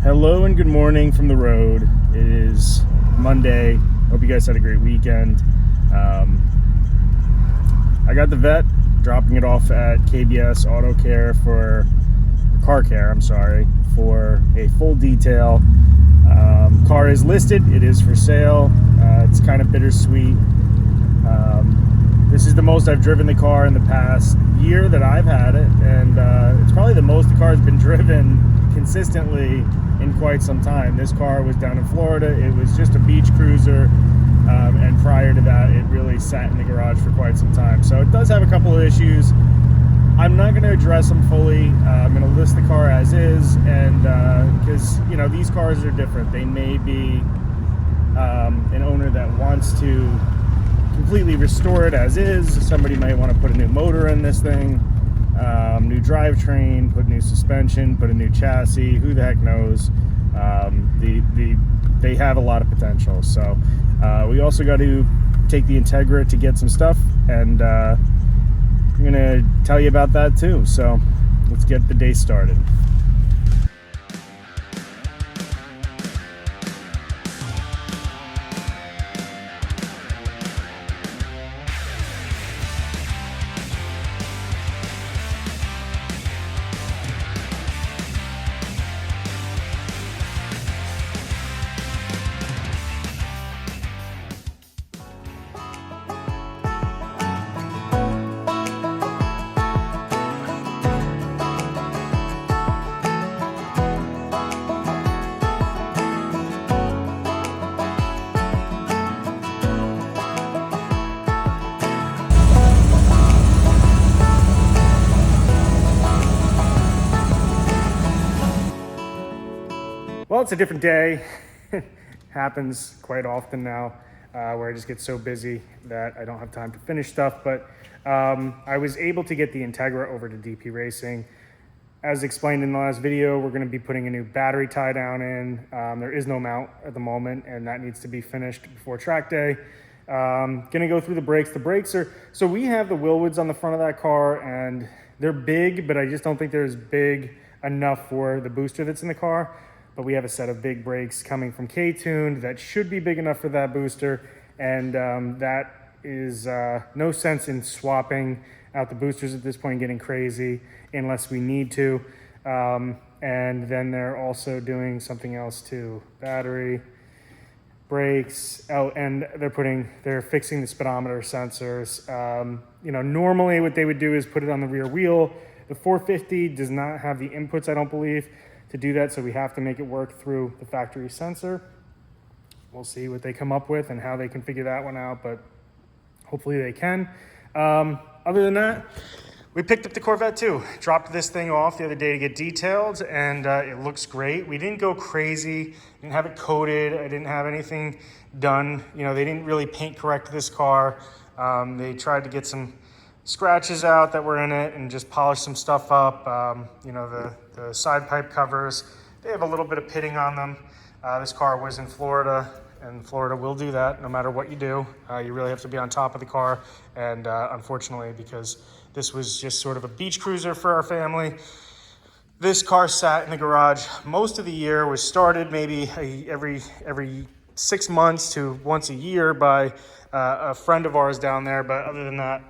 Hello and good morning from the road. It is Monday. Hope you guys had a great weekend. I got the vet, dropping it off at KBS Auto Care for Car Care, for a full detail. Car is listed, it is for sale. It's kind of bittersweet. This is the most I've driven the car in the past year that I've had it, and it's probably the most the car's been driven consistently in quite some time. This car was down in Florida. It was just a beach cruiser, and prior to that it really sat in the garage for quite some time. So it does have a couple of issues. I'm not going to address them fully. I'm going to list the car as is, and because these cars are different. They may be an owner that wants to completely restore it as is. Somebody might want to put a new motor in this thing, new drivetrain, put new suspension, put a new chassis. Who the heck knows? They have a lot of potential. So we also got to take the Integra to get some stuff, and I'm gonna tell you about that too. So let's get the day started. Well, it's a different day. Happens quite often now, where I just get so busy that I don't have time to finish stuff. But I was able to get the Integra over to DP Racing. As explained in the last video, we're going to be putting a new battery tie down in. There is no mount at the moment, and that needs to be finished before track day. Going to go through the brakes. The brakes are, so we have the Willwoods on the front of that car, and they're big, but I just don't think they're as big enough for the booster that's in the car. But we have a set of big brakes coming from K-Tuned that should be big enough for that booster, and that is no sense in swapping out the boosters at this point, getting crazy, unless we need to. And then they're also doing something else too: battery, brakes. Oh, and they're fixing the speedometer sensors. Normally what they would do is put it on the rear wheel. The 450 does not have the inputs, I don't believe, to do that, so we have to make it work through the factory sensor. We'll see what they come up with and how they can figure that one out, but hopefully they can. Other than that, we picked up the Corvette too. Dropped this thing off the other day to get detailed, and it looks great. We didn't go crazy, didn't have it coated, I didn't have anything done. They didn't really paint correct this car. They tried to get some scratches out that were in it and just polish some stuff up. The side pipe covers, they have a little bit of pitting on them. This car was in Florida, and Florida will do that no matter what you do. You really have to be on top of the car, and unfortunately, because this was just sort of a beach cruiser for our family, this car sat in the garage most of the year. Was started maybe every 6 months to once a year by a friend of ours down there, but other than that,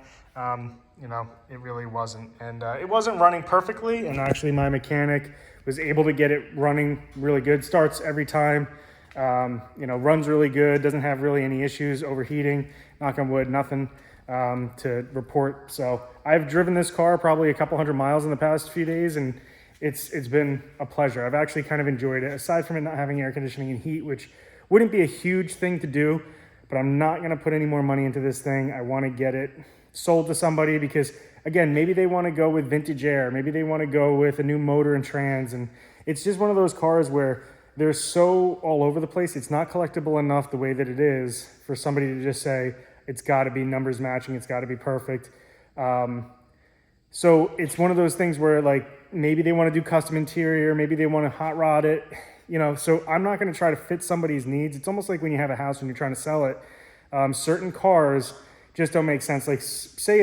it really wasn't. And it wasn't running perfectly, and actually my mechanic was able to get it running really good. Starts every time, runs really good, doesn't have really any issues overheating, knock on wood, nothing to report. So I've driven this car probably a couple hundred miles in the past few days, and it's been a pleasure. I've actually kind of enjoyed it, aside from it not having air conditioning and heat, which wouldn't be a huge thing to do, but I'm not going to put any more money into this thing. I want to get it sold to somebody because, again, maybe they want to go with vintage air, maybe they want to go with a new motor and trans, and it's just one of those cars where they're so all over the place. It's not collectible enough the way that it is for somebody to just say it's got to be numbers matching, it's got to be perfect. So it's one of those things where, like, maybe they want to do custom interior, maybe they want to hot rod it, so I'm not going to try to fit somebody's needs. It's almost like when you have a house and you're trying to sell it. Certain cars just don't make sense. Like, say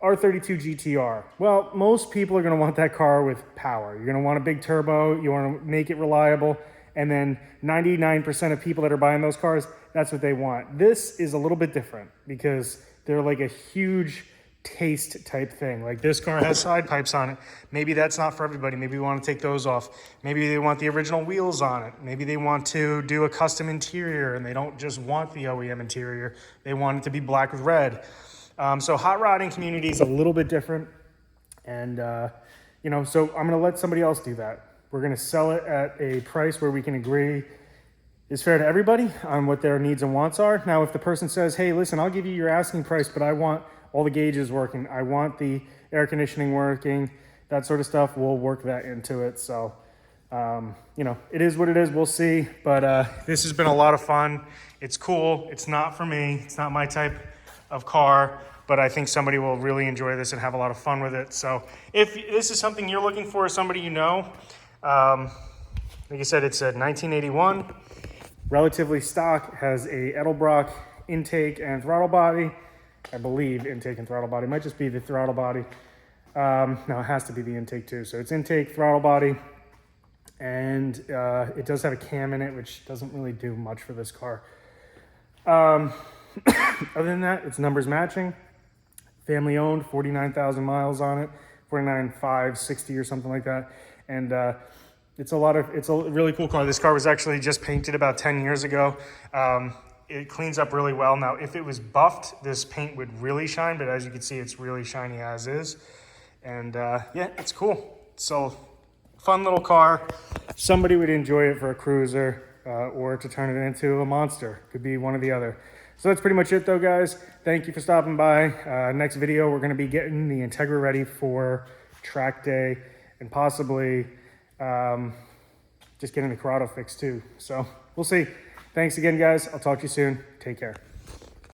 R32 GTR. Well, most people are going to want that car with power. You're going to want a big turbo. You want to make it reliable. And then 99% of people that are buying those cars, that's what they want. This is a little bit different because they're like a huge taste type thing. Like this car has side pipes on it. Maybe that's not for everybody. Maybe we want to take those off. Maybe they want the original wheels on it. Maybe they want to do a custom interior and they don't just want the OEM interior. They want it to be black with red. So hot rodding community is a little bit different. And, you know, so I'm going to let somebody else do that. We're going to sell it at a price where we can agree is fair to everybody on what their needs and wants are. Now, if the person says, hey, listen, I'll give you your asking price, but I want all the gauges working, I want the air conditioning working, that sort of stuff, we'll work that into it. So, you know, it is what it is. We'll see. But this has been a lot of fun. It's cool. It's not for me. It's not my type of car, but I think somebody will really enjoy this and have a lot of fun with it. So if this is something you're looking for, somebody you know, like I said, it's a 1981, relatively stock, has a Edelbrock intake and throttle body. I believe intake and throttle body. It might just be the throttle body. No, it has to be the intake too. So it's intake, throttle body, and it does have a cam in it, which doesn't really do much for this car. Other than that, it's numbers matching. Family owned, 49,000 miles on it, 49,560 or something like that. And it's a really cool car. This car was actually just painted about 10 years ago. It cleans up really well. Now, if it was buffed, this paint would really shine, but as you can see, it's really shiny as is. And yeah, it's cool. So fun little car. Somebody would enjoy it for a cruiser or to turn it into a monster. Could be one or the other. So that's pretty much it though, guys. Thank you for stopping by. Next video, we're gonna be getting the Integra ready for track day and possibly just getting the Corrado fixed too. So we'll see. Thanks again, guys. I'll talk to you soon. Take care.